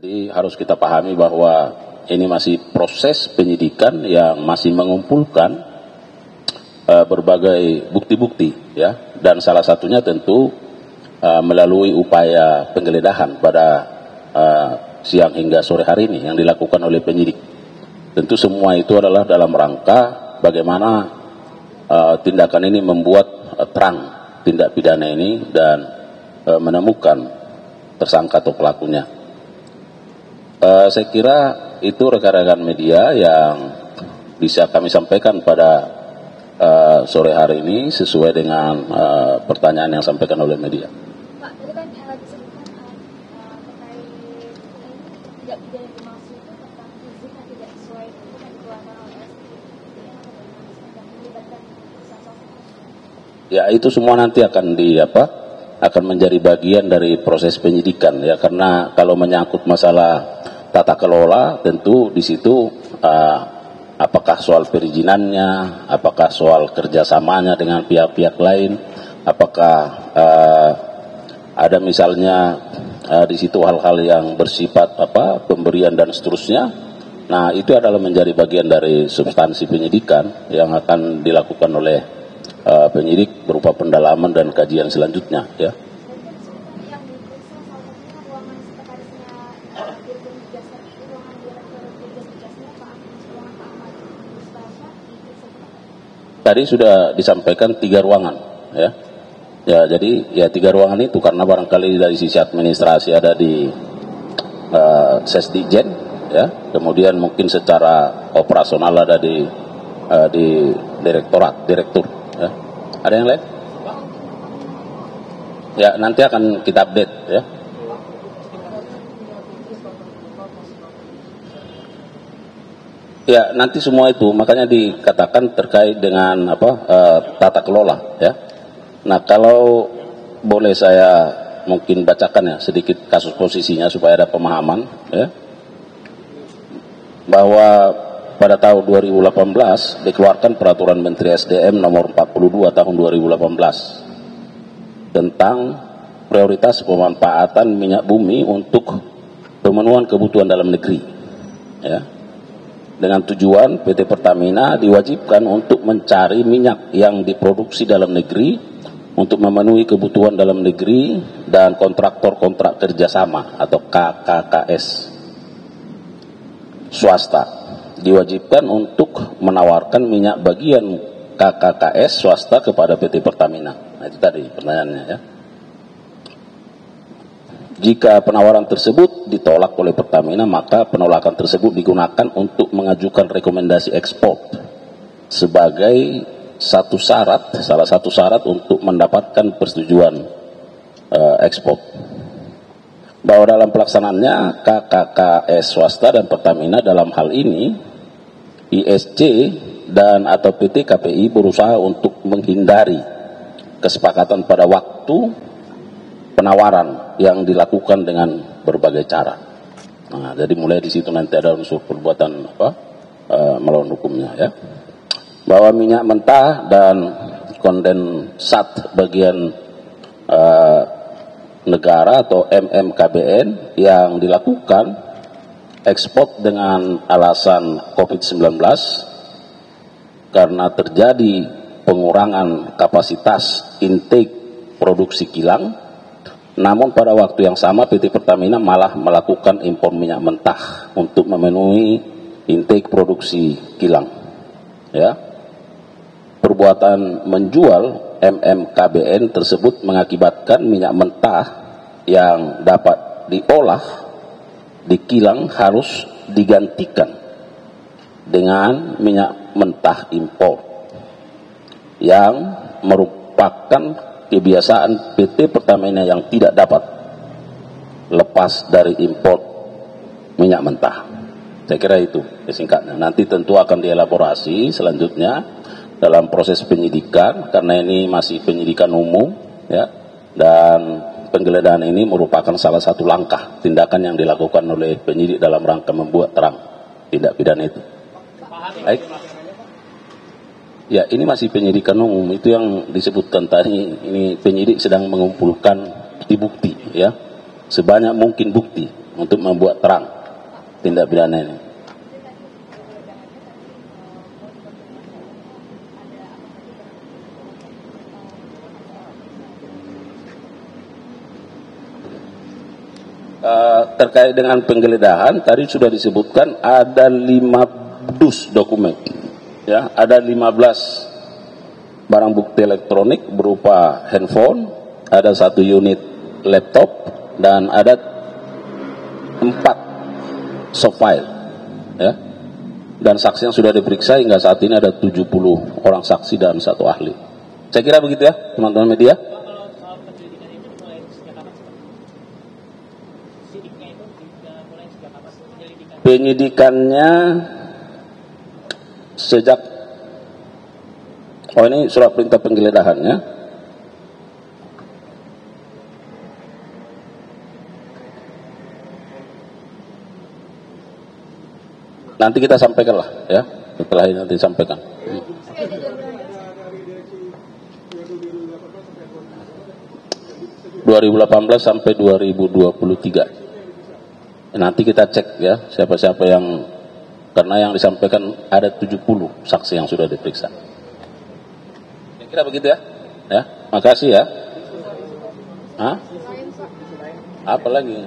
Jadi harus kita pahami bahwa ini masih proses penyidikan yang masih mengumpulkan berbagai bukti-bukti, ya, dan salah satunya tentu melalui upaya penggeledahan pada siang hingga sore hari ini yang dilakukan oleh penyidik. Tentu semua itu adalah dalam rangka bagaimana tindakan ini membuat terang tindak pidana ini dan menemukan tersangka atau pelakunya. Saya kira itu rekan-rekan media yang bisa kami sampaikan pada sore hari ini sesuai dengan pertanyaan yang disampaikan oleh media. Pak, tadi kan disebutkan terkait tidak pidana dimaksud itu tentang izin yang tidak sesuai itu yang dikeluarkan oleh SP. Dan melibatkan perusahaan. Ya, itu semua nanti akan menjadi bagian dari proses penyidikan, ya, karena kalau menyangkut masalah tata kelola tentu di situ apakah soal perizinannya, apakah soal kerjasamanya dengan pihak-pihak lain, apakah ada misalnya di situ hal-hal yang bersifat pemberian dan seterusnya. Nah, itu adalah menjadi bagian dari substansi penyidikan yang akan dilakukan oleh penyidik berupa pendalaman dan kajian selanjutnya, ya. Tadi sudah disampaikan 3 ruangan, ya. Ya, jadi ya 3 ruangan itu karena barangkali dari sisi administrasi ada di Sesdijen, ya. Kemudian mungkin secara operasional ada di direktur, ya. Ada yang lain? Ya, nanti akan kita update, ya. Ya, nanti semua itu makanya dikatakan terkait dengan tata kelola, ya. Nah, kalau boleh saya mungkin bacakan ya sedikit kasus posisinya supaya ada pemahaman, ya. Bahwa pada tahun 2018 dikeluarkan peraturan Menteri SDM nomor 42 tahun 2018 tentang prioritas pemanfaatan minyak bumi untuk pemenuhan kebutuhan dalam negeri, ya. Dengan tujuan PT Pertamina diwajibkan untuk mencari minyak yang diproduksi dalam negeri untuk memenuhi kebutuhan dalam negeri dan kontraktor-kontrak kerjasama atau KKKS swasta diwajibkan untuk menawarkan minyak bagian KKKS swasta kepada PT Pertamina. Nah, itu tadi pertanyaannya, ya. Jika penawaran tersebut ditolak oleh Pertamina, maka penolakan tersebut digunakan untuk mengajukan rekomendasi ekspor sebagai salah satu syarat untuk mendapatkan persetujuan ekspor. Bahwa dalam pelaksanaannya KKKS swasta dan Pertamina dalam hal ini ISC dan atau PT KPI berusaha untuk menghindari kesepakatan pada waktu penawaran yang dilakukan dengan berbagai cara. Nah, jadi mulai di situ nanti ada unsur perbuatan melawan hukumnya, ya. Bahwa minyak mentah dan kondensat bagian negara atau MMKBN yang dilakukan ekspor dengan alasan COVID-19 karena terjadi pengurangan kapasitas intake produksi kilang. Namun pada waktu yang sama PT Pertamina malah melakukan impor minyak mentah untuk memenuhi intake produksi kilang, ya. Perbuatan menjual MMKBN tersebut mengakibatkan minyak mentah yang dapat diolah di kilang harus digantikan dengan minyak mentah impor yang merupakan kebiasaan PT Pertamina yang tidak dapat lepas dari impor minyak mentah. Saya kira itu singkatnya. Nanti tentu akan dielaborasi selanjutnya dalam proses penyidikan karena ini masih penyidikan umum, ya. Dan penggeledahan ini merupakan salah satu langkah tindakan yang dilakukan oleh penyidik dalam rangka membuat terang tindak pidana itu. Baik. Ya, ini masih penyidikan umum, itu yang disebutkan tadi. Ini penyidik sedang mengumpulkan bukti-bukti, ya, sebanyak mungkin bukti untuk membuat terang tindak pidana ini. Terkait dengan penggeledahan tadi sudah disebutkan ada 5 dus dokumen, ya, ada 15 barang bukti elektronik berupa handphone, ada 1 unit laptop, dan ada 4 soft file, ya, dan saksi yang sudah diperiksa hingga saat ini ada 70 orang saksi dan 1 ahli. Saya kira begitu ya teman-teman media. Penyidikannya sejak ini surat perintah penggeledahannya nanti kita sampaikan lah ya, setelah ini nanti sampaikan. 2018 sampai 2023. Nanti kita cek ya siapa-siapa yang, karena yang disampaikan ada 70 saksi yang sudah diperiksa. Kira begitu ya. Ya, makasih ya. Hah? Apa lagi?